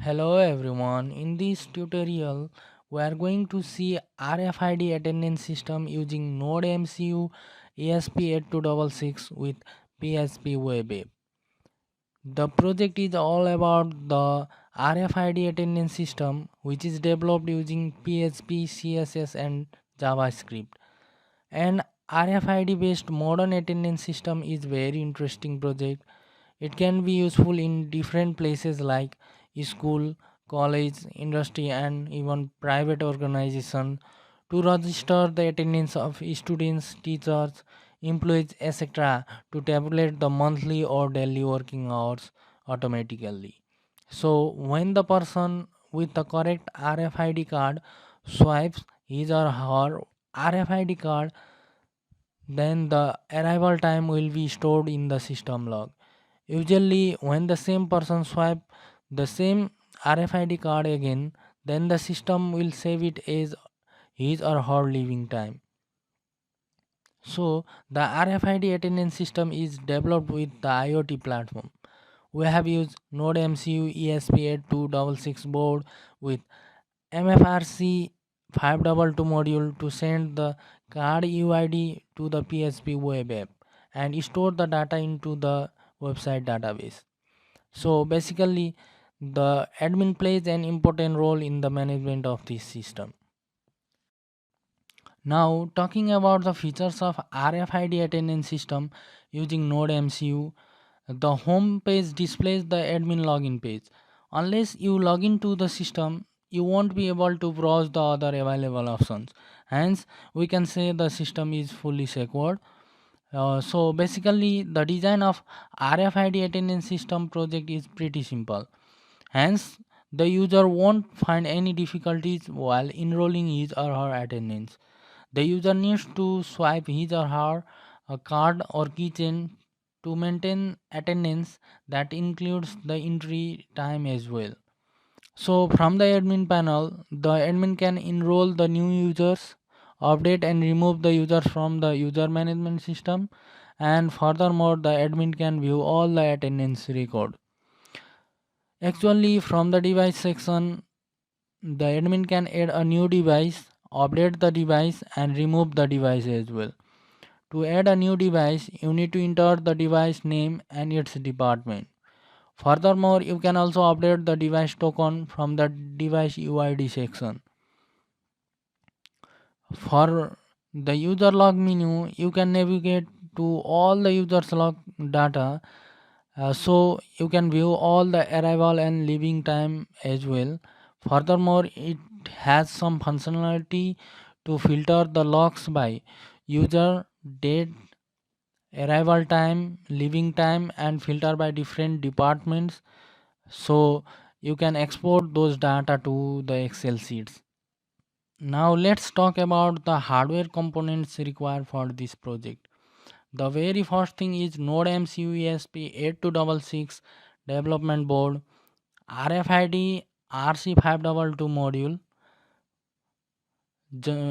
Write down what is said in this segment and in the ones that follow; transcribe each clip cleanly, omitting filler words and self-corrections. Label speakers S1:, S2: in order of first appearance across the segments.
S1: Hello everyone, in this tutorial we are going to see RFID attendance system using NodeMCU ESP8266 with PHP Web App. The project is all about the RFID attendance system which is developed using PHP, CSS and JavaScript. An RFID based modern attendance system is very interesting project. It can be useful in different places like school, college, industry, and even private organization to register the attendance of students, teachers, employees, etc. to tabulate the monthly or daily working hours automatically. So when the person with the correct RFID card swipes his or her RFID card, then the arrival time will be stored in the system log. Usually, when the same person swipe the same RFID card again, then the system will save it as his or her leaving time. So, the RFID attendance system is developed with the IoT platform. We have used NodeMCU ESP8266 board with MFRC 522 module to send the card UID to the PHP web app and store the data into the website database. So basically, the admin plays an important role in the management of this system. Now, talking about the features of RFID attendance system using NodeMCU, the home page displays the admin login page. Unless you log into the system, you won't be able to browse the other available options. Hence, we can say the system is fully secured. So basically, the design of RFID attendance system project is pretty simple. Hence, the user won't find any difficulties while enrolling his or her attendance. The user needs to swipe his or her card or keychain to maintain attendance that includes the entry time as well. So from the admin panel, the admin can enroll the new users, update and remove the users from the user management system, and furthermore the admin can view all the attendance record. Actually, from the device section, the admin can add a new device, update the device and remove the device as well. To add a new device, you need to enter the device name and its department. Furthermore, you can also update the device token from the device UID section. For the user log menu, you can navigate to all the user's log data, so you can view all the arrival and leaving time as well. Furthermore, it has some functionality to filter the logs by user, date, arrival time, leaving time, and filter by different departments. So you can export those data to the Excel sheets. Now let's talk about the hardware components required for this project. The very first thing is NodeMCU ESP8266 development board, RFID RC522 module.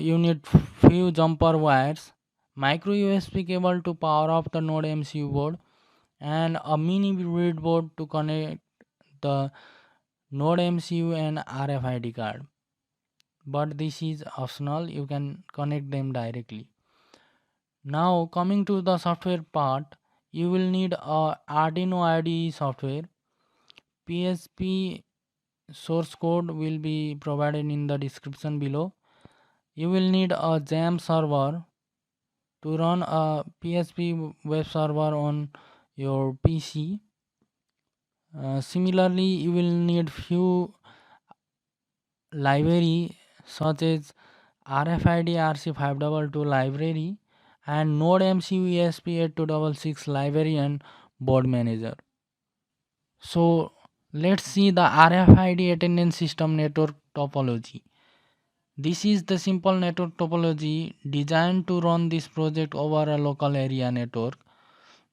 S1: You need few jumper wires, micro USB cable to power off the NodeMCU board, and a mini breadboard to connect the NodeMCU and RFID card. But this is optional, you can connect them directly. Now coming to the software part, you will need a Arduino IDE software. PHP source code will be provided in the description below. You will need a jam server to run a PHP web server on your PC. Similarly, you will need few library such as RFID RC522 library and NodeMCU ESP8266 library and board manager. So let's see the RFID attendance system network topology. This is the simple network topology designed to run this project over a local area network.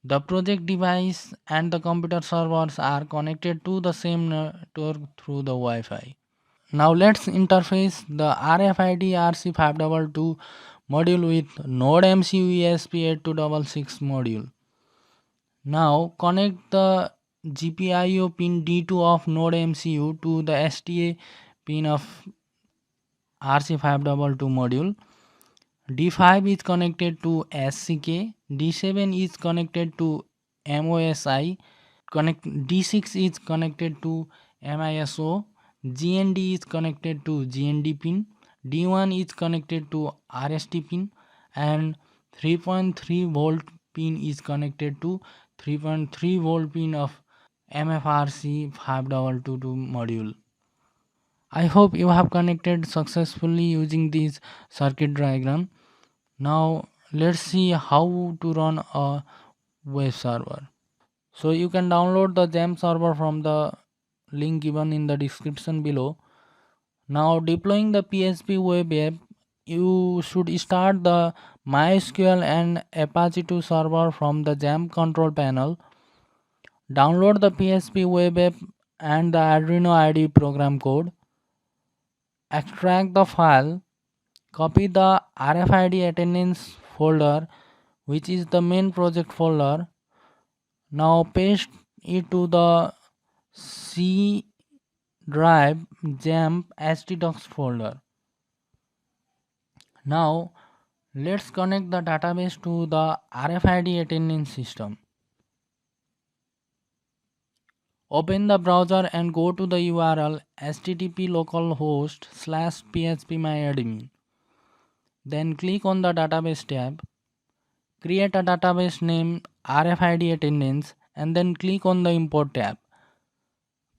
S1: The project device and the computer servers are connected to the same network through the Wi-Fi. Now let's interface the RFID RC522 module with NodeMCU ESP8266 module. Now connect the GPIO pin D2 of NodeMCU to the STA pin of RC522 module. D5 is connected to SCK, D7 is connected to MOSI, D6 is connected to MISO, GND is connected to GND pin, D1 is connected to RST pin, and 3.3 volt pin is connected to 3.3 volt pin of MFRC 5222 module. I hope you have connected successfully using this circuit diagram. Now let's see how to run a web server. So you can download the gem server from the link given in the description below. Now deploying the PHP web app, you should start the MySQL and Apache 2 server from the gem control panel. Download the PHP web app and the Arduino IDE program code. Extract the file. Copy the RFID attendance folder, which is the main project folder. Now paste it to the C drive XAMPP htdocs folder. Now let's connect the database to the RFID attendance system. Open the browser and go to the URL http localhost/phpMyAdmin. Then click on the database tab. Create a database named RFID attendance and then click on the import tab.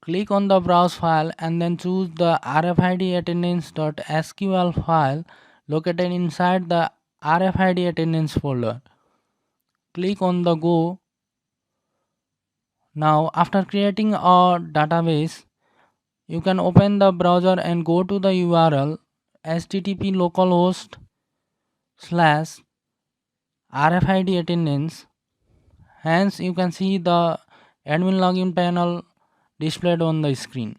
S1: Click on the browse file and then choose the RFID attendance.sql file located inside the RFID attendance folder. Click on the go. Now after creating a database, you can open the browser and go to the URL http localhost/RFID attendance. Hence you can see the admin login panel displayed on the screen.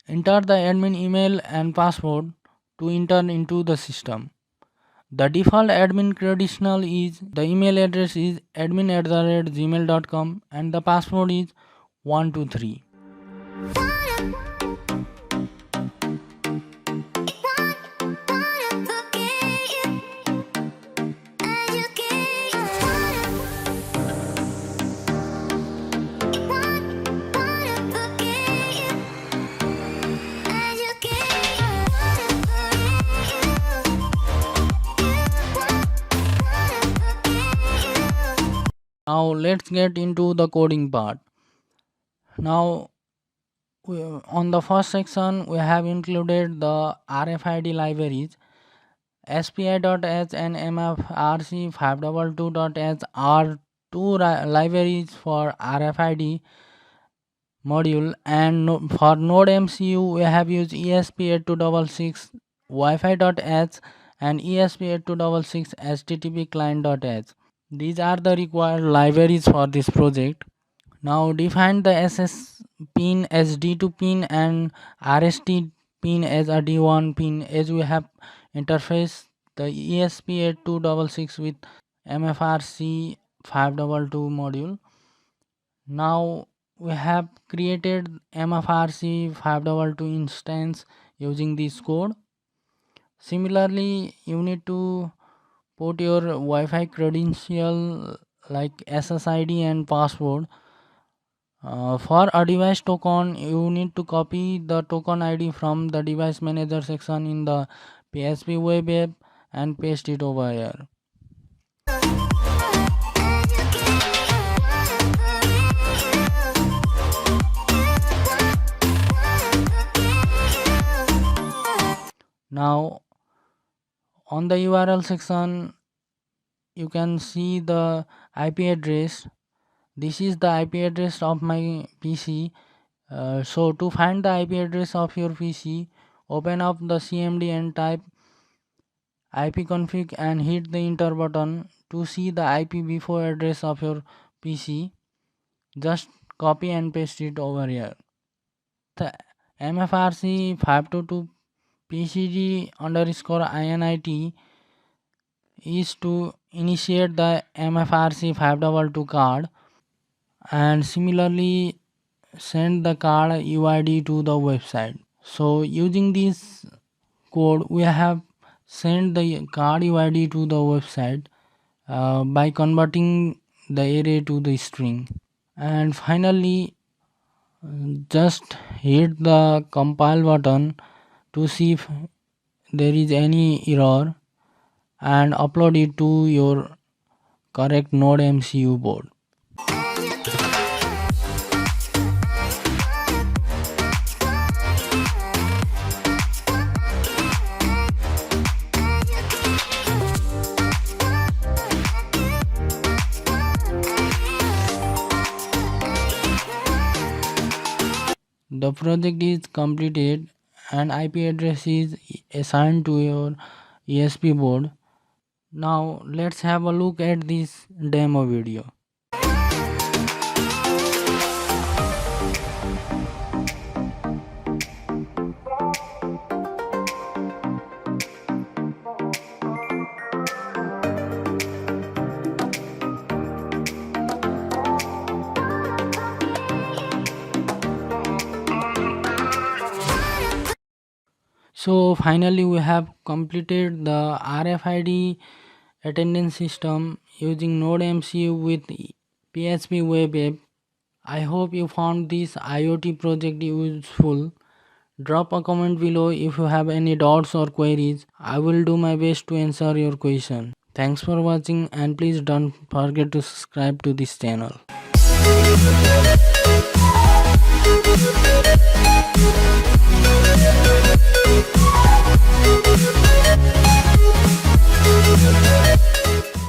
S1: Enter the admin email and password to enter into the system. The default admin credential is the email address is admin@gmail.com and the password is 123. Now let's get into the coding part. Now on the first section we have included the RFID libraries. SPI.h and MFRC522.h are two libraries for RFID module, and for NodeMCU we have used ESP8266 Wi-Fi.h and ESP8266 HTTP client.h. These are the required libraries for this project. Now define the SS pin as D2 pin and RST pin as a D1 pin, as we have interface the ESP8266 with MFRC 522 module. Now we have created MFRC 522 instance using this code. Similarly, you need to put your Wi-Fi credential like SSID and password. For a device token, you need to copy the token ID from the device manager section in the PHP web app and paste it over here. Now on the URL section you can see the IP address. This is the IP address of my PC. So to find the IP address of your PC, open up the CMD and type ipconfig and hit the enter button. To see the IP before address of your PC, just copy and paste it over here. The MFRC 522 PCG_INIT is to initiate the MFRC 522 card. and similarly send the card UID to the website. So using this code we have sent the card UID to the website by converting the array to the string. And finally just hit the compile button to see if there is any error and upload it to your correct NodeMCU board. The project is completed and IP address is assigned to your ESP board. Now let's have a look at this demo video. So finally we have completed the RFID attendance system using NodeMCU with PHP web app. I hope you found this IoT project useful. Drop a comment below if you have any doubts or queries. I will do my best to answer your question. Thanks for watching and please don't forget to subscribe to this channel.